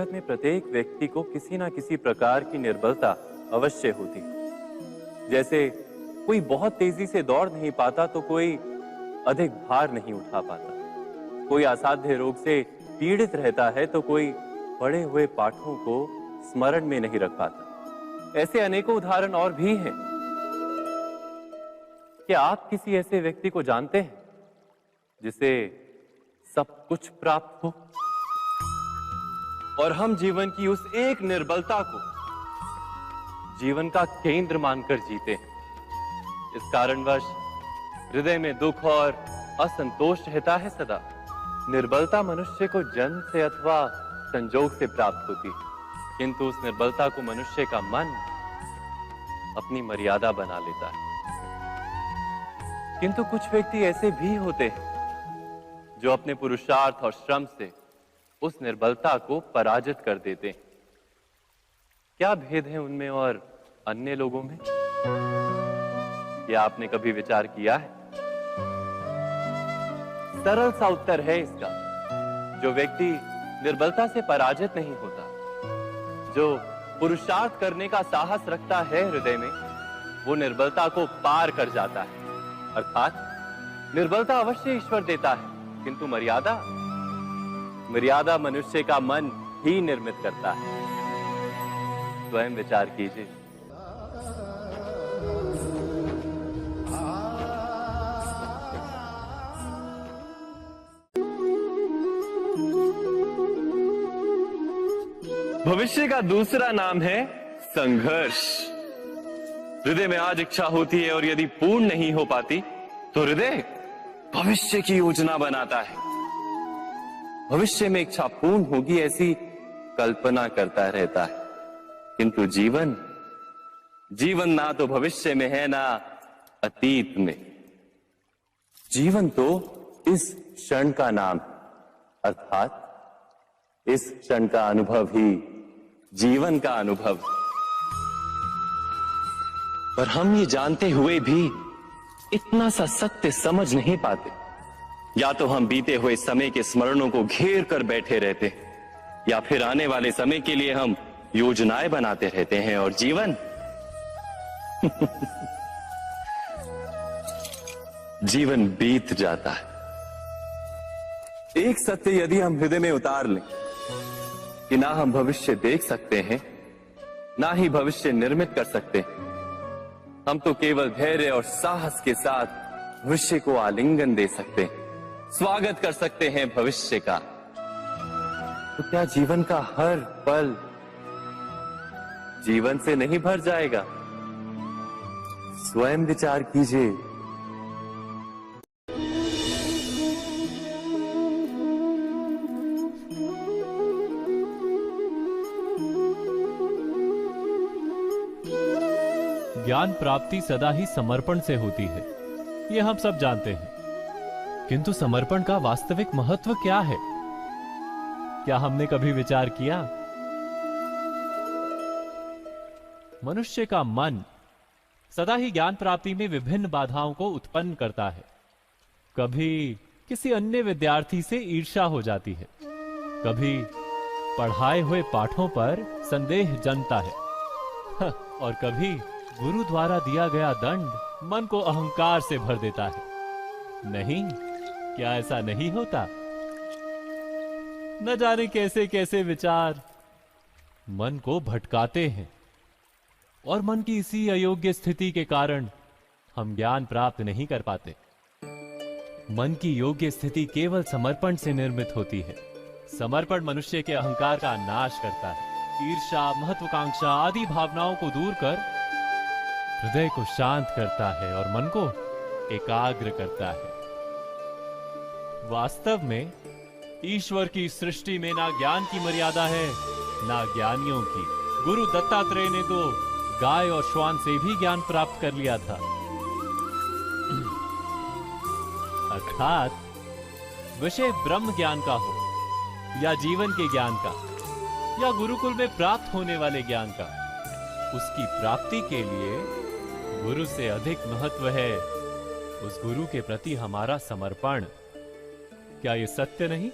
जगत में प्रत्येक व्यक्ति को किसी ना किसी प्रकार की निर्बलता अवश्य होती है। जैसे कोई बहुत तेजी से दौड़ नहीं पाता तो कोई अधिक भार नहीं उठा पाता, कोई असाध्य रोग से पीड़ित रहता है तो कोई पढ़े हुए पाठों को स्मरण में नहीं रख पाता। ऐसे अनेकों उदाहरण और भी हैं। क्या आप किसी ऐसे व्यक्ति को जानते हैं जिसे सब कुछ प्राप्त हो और हम जीवन की उस एक निर्बलता को जीवन का केंद्र मानकर जीते हैं? इस कारणवश हृदय में दुख और असंतोष रहता है सदा। निर्बलता मनुष्य को जन्म से अथवा संजोग से प्राप्त होती है, किंतु उस निर्बलता को मनुष्य का मन अपनी मर्यादा बना लेता है। किंतु कुछ व्यक्ति ऐसे भी होते हैं जो अपने पुरुषार्थ और श्रम से उस निर्बलता को पराजित कर देते हैं। क्या भेद है उनमें और अन्य लोगों में? क्या आपने कभी विचार किया है? सरल सा उत्तर है इसका। जो व्यक्ति निर्बलता से पराजित नहीं होता, जो पुरुषार्थ करने का साहस रखता है हृदय में, वो निर्बलता को पार कर जाता है। अर्थात निर्बलता अवश्य ईश्वर देता है, किंतु मर्यादा मनुष्य का मन ही निर्मित करता है। स्वयं विचार कीजिए। भविष्य का दूसरा नाम है संघर्ष। हृदय में आज इच्छा होती है और यदि पूर्ण नहीं हो पाती तो हृदय भविष्य की योजना बनाता है। भविष्य में इच्छा पूर्ण होगी ऐसी कल्पना करता रहता है, किंतु जीवन ना तो भविष्य में है ना अतीत में। जीवन तो इस क्षण का नाम है, अर्थात इस क्षण का अनुभव ही जीवन का अनुभव। पर हम ये जानते हुए भी इतना सा सत्य समझ नहीं पाते। या तो हम बीते हुए समय के स्मरणों को घेर कर बैठे रहते, या फिर आने वाले समय के लिए हम योजनाएं बनाते रहते हैं और जीवन जीवन बीत जाता है। एक सत्य यदि हम हृदय में उतार लें कि ना हम भविष्य देख सकते हैं, ना ही भविष्य निर्मित कर सकते हैं, हम तो केवल धैर्य और साहस के साथ भविष्य को आलिंगन दे सकते हैं, स्वागत कर सकते हैं भविष्य का। तो क्या जीवन का हर पल जीवन से नहीं भर जाएगा? स्वयं विचार कीजिए। ज्ञान प्राप्ति सदा ही समर्पण से होती है, ये हम सब जानते हैं। किंतु समर्पण का वास्तविक महत्व क्या है? क्या हमने कभी विचार किया? मनुष्य का मन सदा ही ज्ञान प्राप्ति में विभिन्न बाधाओं को उत्पन्न करता है। कभी किसी अन्य विद्यार्थी से ईर्ष्या हो जाती है, कभी पढ़ाए हुए पाठों पर संदेह जन्मता है, और कभी गुरु द्वारा दिया गया दंड मन को अहंकार से भर देता है। नहीं, क्या ऐसा नहीं होता? न जाने कैसे कैसे विचार मन को भटकाते हैं, और मन की इसी अयोग्य स्थिति के कारण हम ज्ञान प्राप्त नहीं कर पाते। मन की योग्य स्थिति केवल समर्पण से निर्मित होती है। समर्पण मनुष्य के अहंकार का नाश करता है। ईर्ष्या, महत्वाकांक्षा आदि भावनाओं को दूर कर हृदय को शांत करता है और मन को एकाग्र करता है। वास्तव में ईश्वर की सृष्टि में ना ज्ञान की मर्यादा है, ना ज्ञानियों की। गुरु दत्तात्रेय ने तो गाय और श्वान से भी ज्ञान प्राप्त कर लिया था। अर्थात विषय ब्रह्म ज्ञान का हो, या जीवन के ज्ञान का, या गुरुकुल में प्राप्त होने वाले ज्ञान का, उसकी प्राप्ति के लिए गुरु से अधिक महत्व है उस गुरु के प्रति हमारा समर्पण। क्या ये सत्य नहीं?